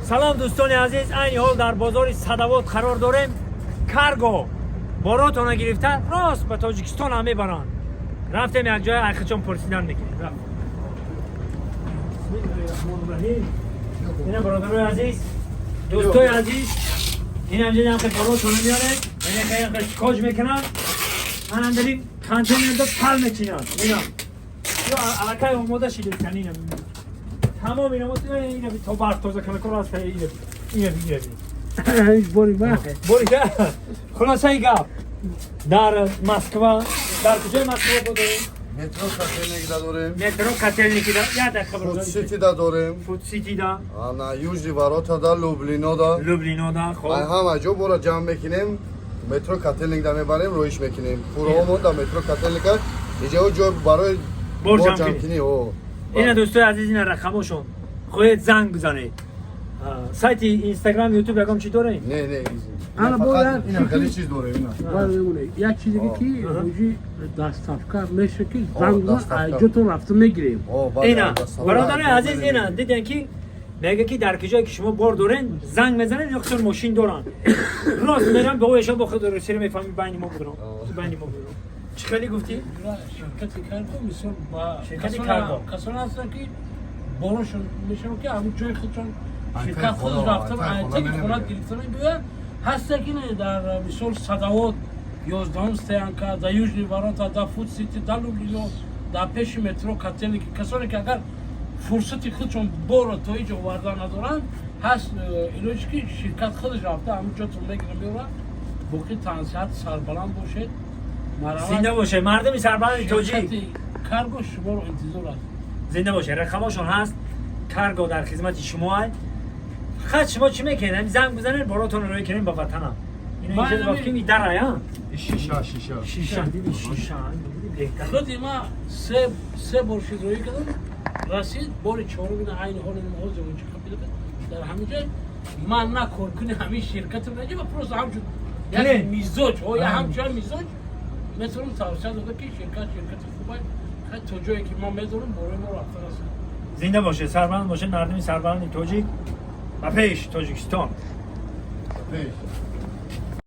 سلام دوستان عزیز، این حال در بازار صدوات قرار داریم. کارگو باراتون گرفتن راست به تاجیکستان هم میبرن. رفتیم یک جای اخچون پرسیدن میکنیم. این برادرای عزیز، دوستای عزیز، این همجوری هم که باراتون میاره، این که کاج میکنن، من هم داریم کانتینر دو پل میچینن. اینا یا علاقه اومده شده کنین تمام اینا ما اینا تا برف تازه کنه کار است اینا هیچ باری ما بوری که خلاصه ای گپ در مسکو در کجای مسکو بودیم مترو کاتلنیک داریم. مترو کاتلنیکی دا یاد خبر فود داریم سیتی داریم. فود سیتی دا آنا یوزی واروتا دا لوبلینا دا. لوبلینا دا خب همه جا برای جمع میکنیم. مترو کاتلنیک دا میبریم رویش میکنیم. پورامون دا مترو کاتلنیک اینجا جو برای بار جمع جمع کنی او. اینا دوستای عزیز اینا رقمشون خودت زنگ بزنید. سایت اینستاگرام یوتیوب یکم چی داره؟ نه انا فقط باید اینا خیلی چیز داره اینا. بایمونه یک چیزی که روزی دستافکار میشه که زنگ دستافکار. جو تو رفته میگیریم اینا برادرای عزیز اینا دیدن که میگه که در کجایی که شما بار دارین زنگ میزنن یا خود ماشین دارن راست میرن به اویشا با خود رسیده میفهمی بین ما بودن بین ما بودن چی خیلی گفتی؟ شرکتی کارگو مثل با شرکتی کارگو. کسان هستن که بارشون میشن که همون جای خودشون آی شرکت خود خدا، رفتن آی خدا تک منم خونت میگم. گرفتن بیان هسته که در مثال صدوات 11 ستیانکا در یوجنی واروتا در فود سیتی در لوبلینا در پیش مترو کاتلنیکی کسانی که اگر فرصتی خودشون بار تا اینجا آوردن ندارن هست اینوش که شرکت خودش رفته همون جاتون میگیرن بیارن بوقی تنسیحات سربلند باشه زنده باشه مردمی سربلند توجی شرکت کارگو شما رو انتظار است زنده باشه رقمشون هست کارگو در خدمت شما هست خد شما چی میکنین زنگ بزنین براتون روی کنین با وطنم اینا من اینجا همین- وقتی در آیا شیشه شیشه دیدی شیشه بهتر خودی ما سه بار روی کردم رسید بار چهارم این عین حال این موضوع اونجا خب در همین جای من نکن کنی همین شرکت رو نجیب پروس همچون بله. یک میزوج یا همچون میزوج مثلا توسعه داده که شرکت خوبه خیلی تو جایی که ما میدونیم برای ما رفتن است زنده باشه سربلند باشه مردمی سربلند توجیک و پیش تاجیکستان پیش